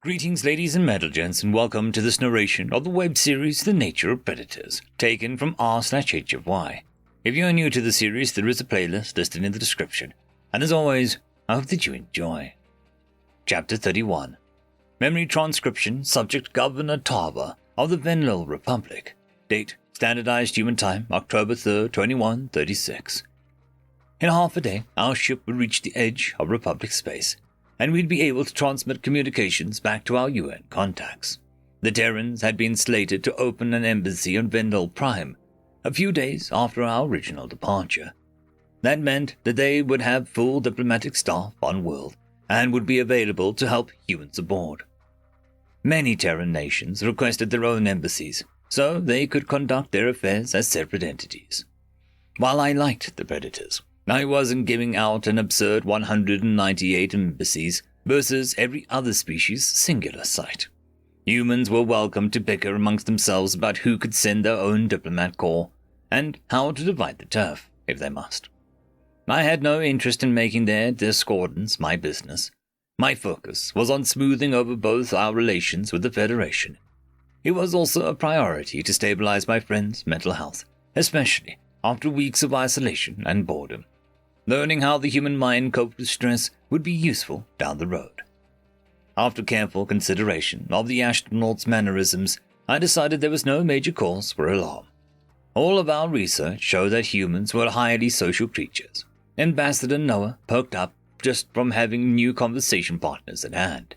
Greetings, ladies and metal gents, and welcome to this narration of the web series The Nature of Predators, taken from r/HFY. If you are new to the series, there is a playlist listed in the description, and as always, I hope that you enjoy. Chapter 31. Memory Transcription, Subject Governor Tava of the Venlo Republic. Date, Standardized Human Time, October 3rd, 2136. In half a day, our ship would reach the edge of Republic space, and we'd be able to transmit communications back to our UN contacts. The Terrans had been slated to open an embassy on Vendel Prime a few days after our original departure. That meant that they would have full diplomatic staff on world and would be available to help humans aboard. Many Terran nations requested their own embassies, so they could conduct their affairs as separate entities. While I liked the Predators, I wasn't giving out an absurd 198 embassies versus every other species' singular site. Humans were welcome to bicker amongst themselves about who could send their own diplomat corps, and how to divide the turf, if they must. I had no interest in making their discordance my business. My focus was on smoothing over both our relations with the Federation. It was also a priority to stabilize my friend's mental health, especially after weeks of isolation and boredom. Learning how the human mind coped with stress would be useful down the road. After careful consideration of the astronaut's mannerisms, I decided there was no major cause for alarm. All of our research showed that humans were highly social creatures. Ambassador Noah perked up just from having new conversation partners at hand.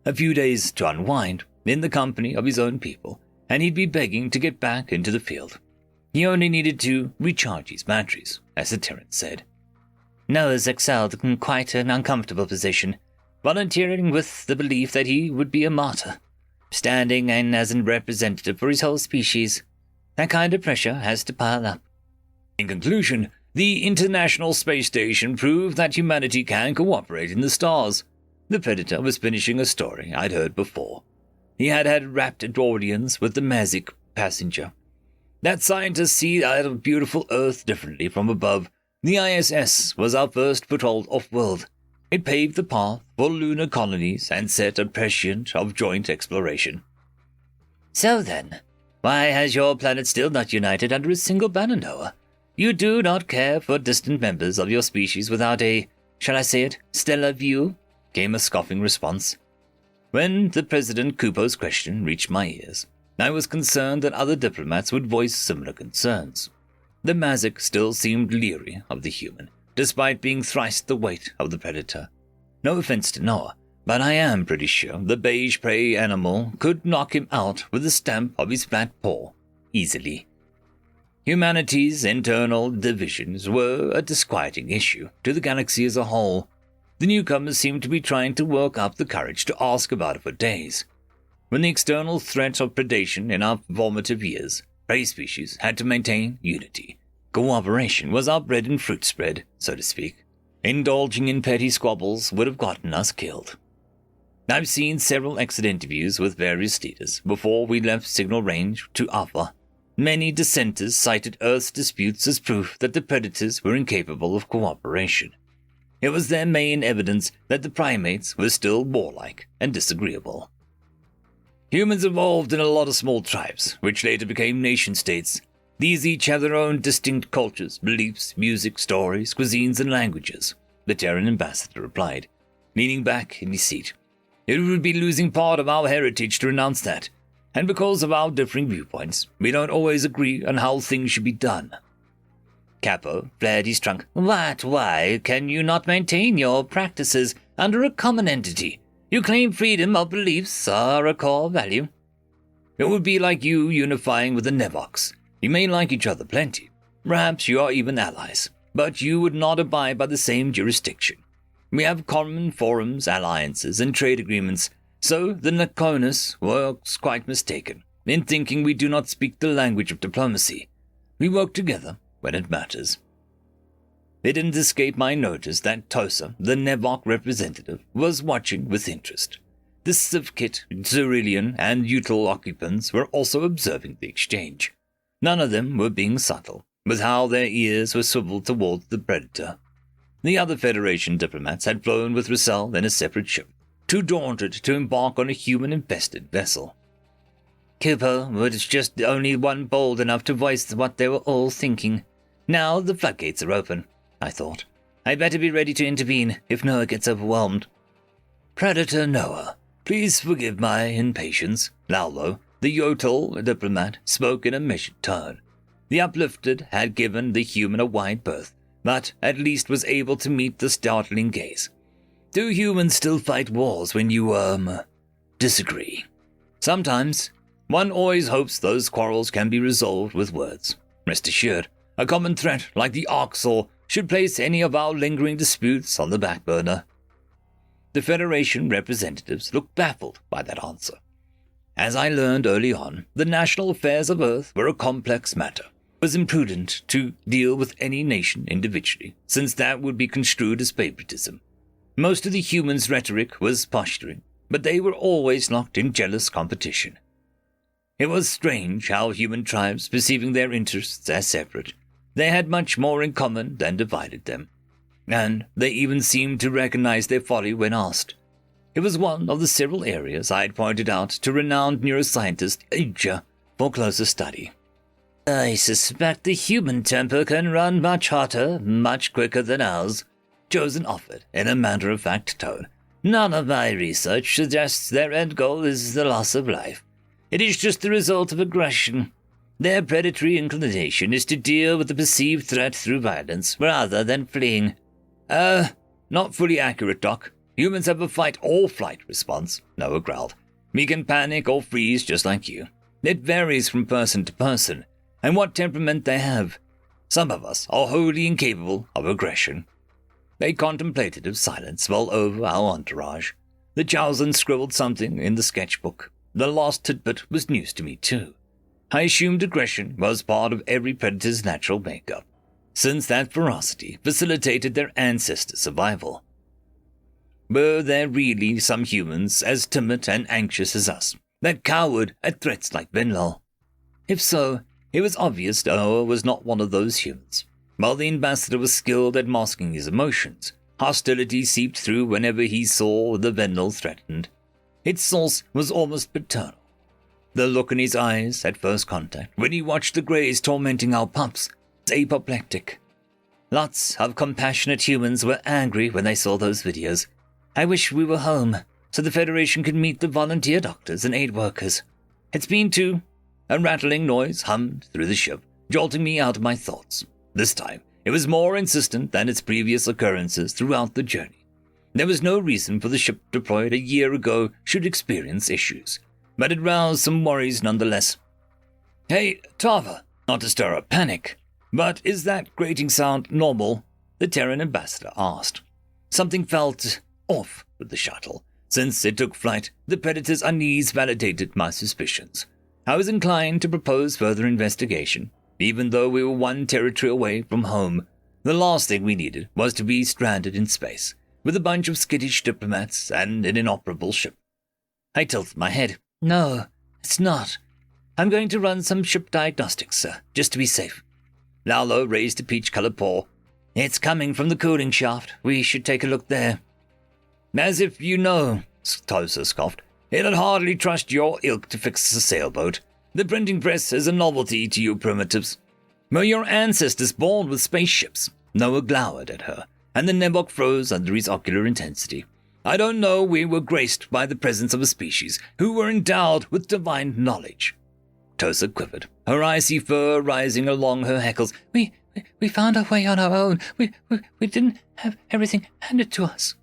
A few days to unwind, in the company of his own people, and he'd be begging to get back into the field. He only needed to recharge his batteries, as the Terran said. Noah's excelled in quite an uncomfortable position, volunteering with the belief that he would be a martyr, standing in as a representative for his whole species. That kind of pressure has to pile up. In conclusion, the International Space Station proved that humanity can cooperate in the stars. The Predator was finishing a story I'd heard before. He had had rapt audience with the Mazik passenger. That scientists see our beautiful Earth differently from above. The ISS was our first foothold off-world. It paved the path for lunar colonies and set a precedent of joint exploration. So then, why has your planet still not united under a single banner, Noah? You do not care for distant members of your species without a, shall I say it, stellar view? Came a scoffing response. When the President Kupo's question reached my ears, I was concerned that other diplomats would voice similar concerns. The Mazik still seemed leery of the human, despite being thrice the weight of the Predator. No offense to Noah, but I am pretty sure the beige prey animal could knock him out with the stamp of his flat paw, easily. Humanity's internal divisions were a disquieting issue to the galaxy as a whole. The newcomers seemed to be trying to work up the courage to ask about it for days. When the external threat of predation in our formative years, prey species had to maintain unity. Cooperation was our bread and fruit spread, so to speak. Indulging in petty squabbles would have gotten us killed. I've seen several exit interviews with various leaders before we left signal range to Alpha. Many dissenters cited Earth's disputes as proof that the Predators were incapable of cooperation. It was their main evidence that the primates were still warlike and disagreeable. Humans evolved in a lot of small tribes, which later became nation-states. These each have their own distinct cultures, beliefs, music, stories, cuisines, and languages, the Terran ambassador replied, leaning back in his seat. It would be losing part of our heritage to renounce that, and because of our differing viewpoints, we don't always agree on how things should be done. Capo flared his trunk. Why can you not maintain your practices under a common entity? You claim freedom of beliefs are a core value. It would be like you unifying with the Nevox. You may like each other plenty. Perhaps you are even allies, but you would not abide by the same jurisdiction. We have common forums, alliances, and trade agreements, so the Nakonus was quite mistaken in thinking we do not speak the language of diplomacy. We work together when it matters. It didn't escape my notice that Tosa, the Nevok representative, was watching with interest. The Sivkit, Xerillian, and Util occupants were also observing the exchange. None of them were being subtle, with how their ears were swiveled towards the Predator. The other Federation diplomats had flown with Russell in a separate ship, too daunted to embark on a human-infested vessel. Cooper was just the only one bold enough to voice what they were all thinking. Now the floodgates are open, I thought. I'd better be ready to intervene if Noah gets overwhelmed. Predator Noah, please forgive my impatience, Laulo, the Yotel diplomat, spoke in a measured tone. The uplifted had given the human a wide berth, but at least was able to meet the startling gaze. Do humans still fight wars when you, disagree? Sometimes. One always hopes those quarrels can be resolved with words. Rest assured, a common threat like the Arcs should place any of our lingering disputes on the back burner. The Federation representatives looked baffled by that answer. As I learned early on, the national affairs of Earth were a complex matter. It was imprudent to deal with any nation individually, since that would be construed as favoritism. Most of the humans' rhetoric was posturing, but they were always locked in jealous competition. It was strange how human tribes, perceiving their interests as separate, they had much more in common than divided them, and they even seemed to recognize their folly when asked. It was one of the several areas I had pointed out to renowned neuroscientist Ija for closer study. I suspect the human temper can run much hotter, much quicker than ours, Josen offered in a matter-of-fact tone. None of my research suggests their end goal is the loss of life. It is just the result of aggression. Their predatory inclination is to deal with the perceived threat through violence rather than fleeing. Not fully accurate, Doc. Humans have a fight-or-flight response, Noah growled. We can panic or freeze just like you. It varies from person to person, and what temperament they have. Some of us are wholly incapable of aggression. A contemplative silence fell over our entourage. The Chowsen scribbled something in the sketchbook. The last tidbit was news to me, too. I assumed aggression was part of every predator's natural makeup, since that ferocity facilitated their ancestors' survival. Were there really some humans as timid and anxious as us, that cowered at threats like Venlal? If so, it was obvious Noah was not one of those humans. While the ambassador was skilled at masking his emotions, hostility seeped through whenever he saw the Venlal threatened. Its source was almost paternal. The look in his eyes at first contact, when he watched the Greys tormenting our pups, was apoplectic. Lots of compassionate humans were angry when they saw those videos. I wish we were home, so the Federation could meet the volunteer doctors and aid workers. It's been too. A rattling noise hummed through the ship, jolting me out of my thoughts. This time, it was more insistent than its previous occurrences throughout the journey. There was no reason for the ship deployed a year ago should experience issues, but it roused some worries nonetheless. Hey, Tava, not to stir up panic, but is that grating sound normal? The Terran ambassador asked. Something felt off with the shuttle. Since it took flight, the Predator's unease validated my suspicions. I was inclined to propose further investigation, even though we were one territory away from home. The last thing we needed was to be stranded in space, with a bunch of skittish diplomats and an inoperable ship. I tilted my head. No, it's not. I'm going to run some ship diagnostics, sir, just to be safe. Laulo raised a peach-colored paw. It's coming from the cooling shaft. We should take a look there. As if you know, Tosa scoffed. It'd hardly trust your ilk to fix a sailboat. The printing press is a novelty to you primitives. Were your ancestors born with spaceships? Noah glowered at her, and the Nebok froze under his ocular intensity. I don't know we were graced by the presence of a species who were endowed with divine knowledge. Tosa quivered, her icy fur rising along her hackles. We found our way on our own. We didn't have everything handed to us.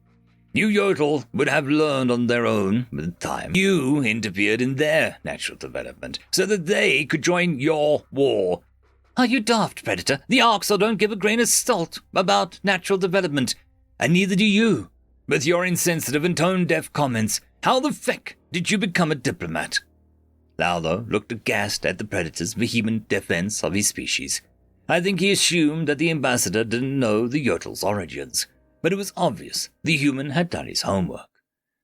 You Yodel would have learned on their own with time. You interfered in their natural development so that they could join your war. Are you daft, Predator? The Arcs don't give a grain of salt about natural development, and neither do you. With your insensitive and tone-deaf comments, how the feck did you become a diplomat? Laulo looked aghast at the Predator's vehement defense of his species. I think he assumed that the ambassador didn't know the Yotel's origins, but it was obvious the human had done his homework.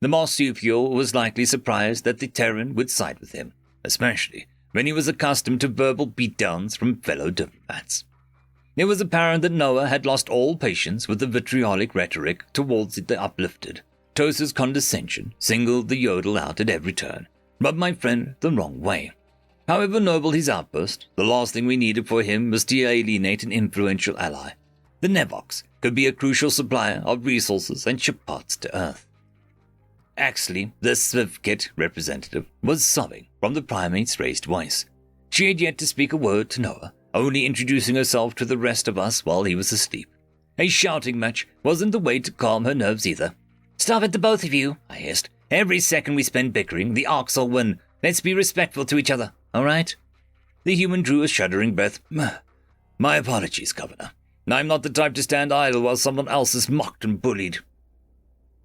The marsupial was likely surprised that the Terran would side with him, especially when he was accustomed to verbal beatdowns from fellow diplomats. It was apparent that Noah had lost all patience with the vitriolic rhetoric towards the uplifted, Tosa's condescension singled the yodel out at every turn, rubbed my friend the wrong way. However noble his outburst, the last thing we needed for him was to alienate an influential ally. The Nevox could be a crucial supplier of resources and ship parts to Earth. Axley, the Svivkit representative, was sobbing from the primate's raised voice. She had yet to speak a word to Noah, only introducing herself to the rest of us while he was asleep. A shouting match wasn't the way to calm her nerves either. "Stop it, the both of you," I hissed. "Every second we spend bickering, the Orcs will win. Let's be respectful to each other, all right?" The human drew a shuddering breath. "My apologies, Governor. I'm not the type to stand idle while someone else is mocked and bullied."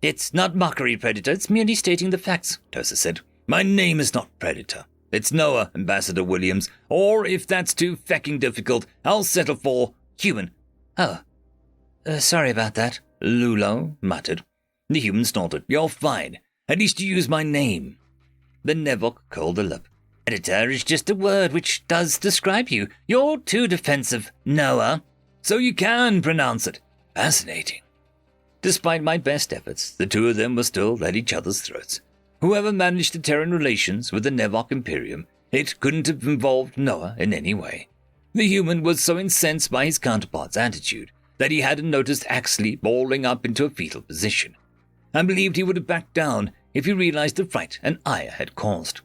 "It's not mockery, Predator. It's merely stating the facts," Tosa said. "My name is not Predator. It's Noah, Ambassador Williams. Or, if that's too fecking difficult, I'll settle for human." "Oh, sorry about that," Lulo muttered. The human snorted. "You're fine. At least you use my name." The Nevok curled a lip. "Predator is just a word which does describe you. You're too defensive, Noah." "So you can pronounce it. Fascinating." Despite my best efforts, the two of them were still at each other's throats. Whoever managed the Terran relations with the Nevok Imperium, it couldn't have involved Noah in any way. The human was so incensed by his counterpart's attitude that he hadn't noticed Axley balling up into a fetal position. I believed he would have backed down if he realized the fright an ire had caused.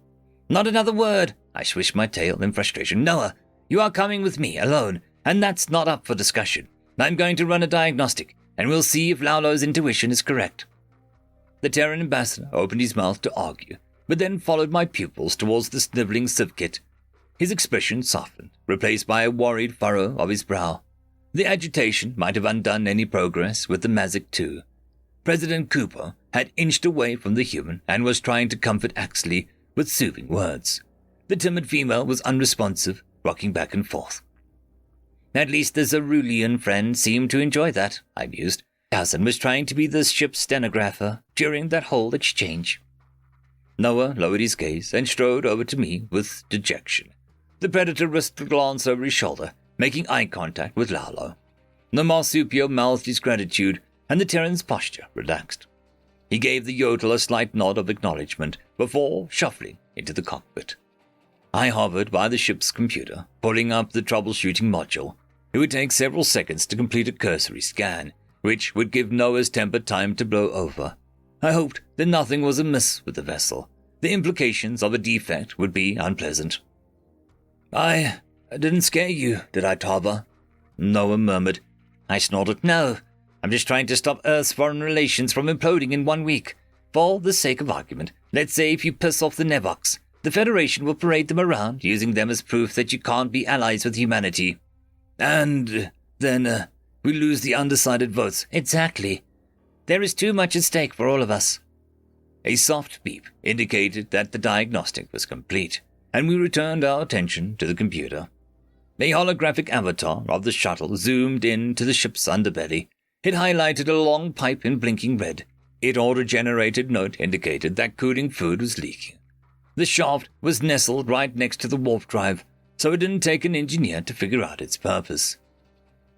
"Not another word!" I swished my tail in frustration. "Noah, you are coming with me, alone, and that's not up for discussion. I'm going to run a diagnostic, and we'll see if Laulo's intuition is correct." The Terran ambassador opened his mouth to argue, but then followed my pupils towards the sniveling Sivkit. His expression softened, replaced by a worried furrow of his brow. The agitation might have undone any progress with the Mazik too. President Cooper had inched away from the human and was trying to comfort Axley with soothing words. The timid female was unresponsive, rocking back and forth. "At least the Zerulean friend seemed to enjoy that," I mused. "Cousin was trying to be the ship's stenographer during that whole exchange." Noah lowered his gaze and strode over to me with dejection. The Predator risked a glance over his shoulder, making eye contact with Laulo. The Marsupio mouthed his gratitude, and the Terran's posture relaxed. He gave the yodel a slight nod of acknowledgement before shuffling into the cockpit. I hovered by the ship's computer, pulling up the troubleshooting module. It would take several seconds to complete a cursory scan, which would give Noah's temper time to blow over. I hoped that nothing was amiss with the vessel. The implications of a defect would be unpleasant. I didn't scare you, did I, Tava?" Noah murmured. I snorted. "No, I'm just trying to stop Earth's foreign relations from imploding in 1 week. For the sake of argument, let's say if you piss off the Nevox, the Federation will parade them around, using them as proof that you can't be allies with humanity. And then we lose the undecided votes." "Exactly. There is too much at stake for all of us." A soft beep indicated that the diagnostic was complete, and we returned our attention to the computer. A holographic avatar of the shuttle zoomed into the ship's underbelly. It highlighted a long pipe in blinking red. Its auto-generated note indicated that cooling fluid was leaking. The shaft was nestled right next to the warp drive, so it didn't take an engineer to figure out its purpose.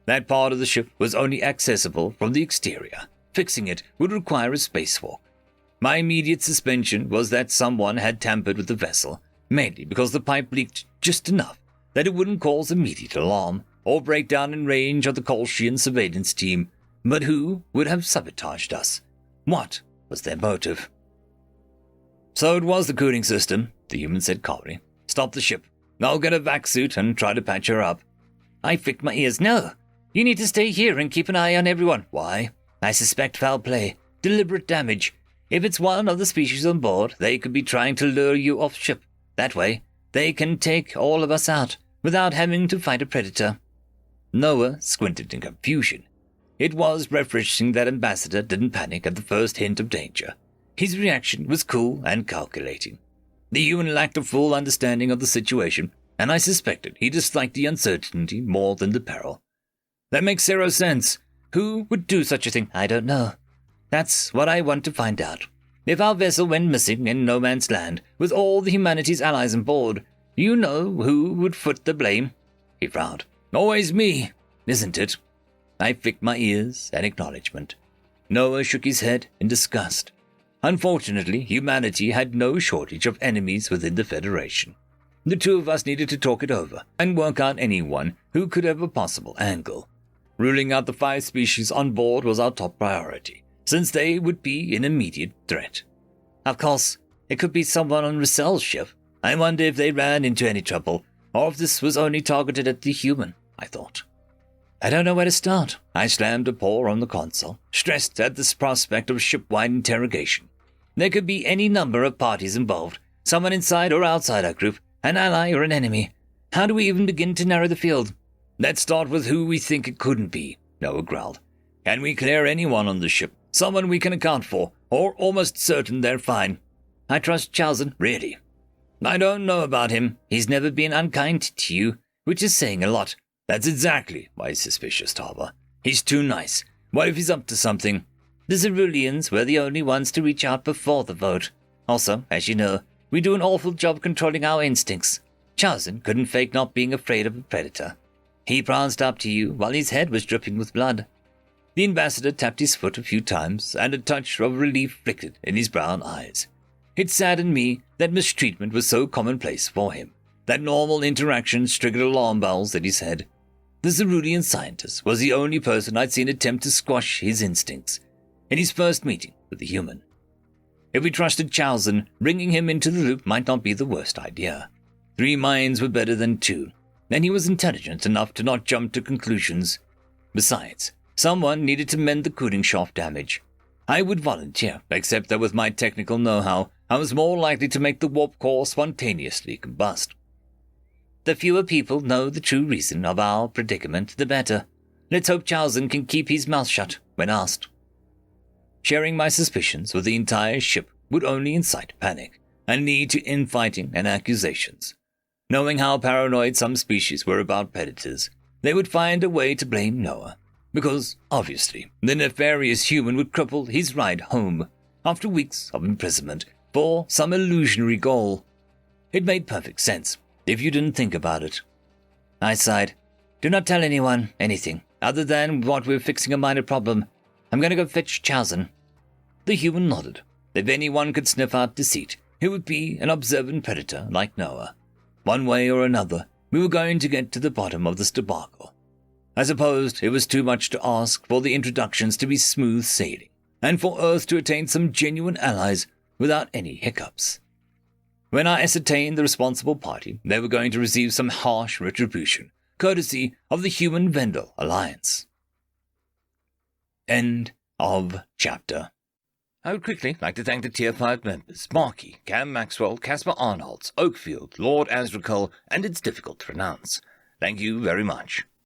That part of the ship was only accessible from the exterior. Fixing it would require a spacewalk. My immediate suspicion was that someone had tampered with the vessel, mainly because the pipe leaked just enough that it wouldn't cause immediate alarm or break down in range of the Kolshian surveillance team. But who would have sabotaged us? What was their motive? "So it was the cooling system," the human said calmly. "Stop the ship. I'll get a vac suit and try to patch her up." I flicked my ears. "No, you need to stay here and keep an eye on everyone." "Why?" "I suspect foul play, deliberate damage. If it's one of the species on board, they could be trying to lure you off ship. That way, they can take all of us out without having to fight a predator." Noah squinted in confusion. It was refreshing that Ambassador didn't panic at the first hint of danger. His reaction was cool and calculating. The human lacked a full understanding of the situation, and I suspected he disliked the uncertainty more than the peril. "That makes zero sense. Who would do such a thing?" "I don't know. That's what I want to find out. If our vessel went missing in no man's land, with all the humanity's allies on board, you know who would foot the blame?" He frowned. "Always me, isn't it?" I flicked my ears in acknowledgement. Noah shook his head in disgust. Unfortunately, humanity had no shortage of enemies within the Federation. The two of us needed to talk it over and work out anyone who could have a possible angle. Ruling out the 5 species on board was our top priority, since they would be an immediate threat. Of course, it could be someone on Russell's ship. I wonder if they ran into any trouble, or if this was only targeted at the human, I thought. I don't know where to start. I slammed a paw on the console, stressed at this prospect of ship-wide interrogation. There could be any number of parties involved, someone inside or outside our group, an ally or an enemy. How do we even begin to narrow the field? Let's start with who we think it couldn't be, Noah growled. Can we clear anyone on the ship? Someone we can account for, or almost certain they're fine? I trust Chosen, really. I don't know about him. He's never been unkind to you, which is saying a lot. That's exactly why he's suspicious, Tava. He's too nice. What if he's up to something? The Ceruleans were the only ones to reach out before the vote. Also, as you know, we do an awful job controlling our instincts. Chosen couldn't fake not being afraid of a predator. He pranced up to you while his head was dripping with blood. The ambassador tapped his foot a few times, and a touch of relief flickered in his brown eyes. It saddened me that mistreatment was so commonplace for him, that normal interactions triggered alarm bells in his head. The Cerulean scientist was the only person I'd seen attempt to squash his instincts in his first meeting with the human. If we trusted Chosen, bringing him into the loop might not be the worst idea. 3 minds were better than 2, and he was intelligent enough to not jump to conclusions. Besides, someone needed to mend the cooling shaft damage. I would volunteer, except that with my technical know-how, I was more likely to make the warp core spontaneously combust. The fewer people know the true reason of our predicament, the better. Let's hope Chosen can keep his mouth shut when asked. Sharing my suspicions with the entire ship would only incite panic, and lead to infighting and accusations. Knowing how paranoid some species were about predators, they would find a way to blame Noah, because, obviously, the nefarious human would cripple his ride home after weeks of imprisonment for some illusionary goal. It made perfect sense, if you didn't think about it. I sighed. Do not tell anyone anything, other than what we're fixing a minor problem. I'm going to go fetch Chosen. The human nodded. If anyone could sniff out deceit, it would be an observant predator like Noah. One way or another, we were going to get to the bottom of this debacle. I supposed it was too much to ask for the introductions to be smooth sailing, and for Earth to attain some genuine allies without any hiccups. When I ascertained the responsible party, they were going to receive some harsh retribution, courtesy of the Human-Vendel Alliance. End of chapter. I would quickly like to thank the Tier 5 members, Marky, Cam Maxwell, Casper Arnholtz, Oakfield, Lord Azrakul, and It's Difficult to Pronounce. Thank you very much.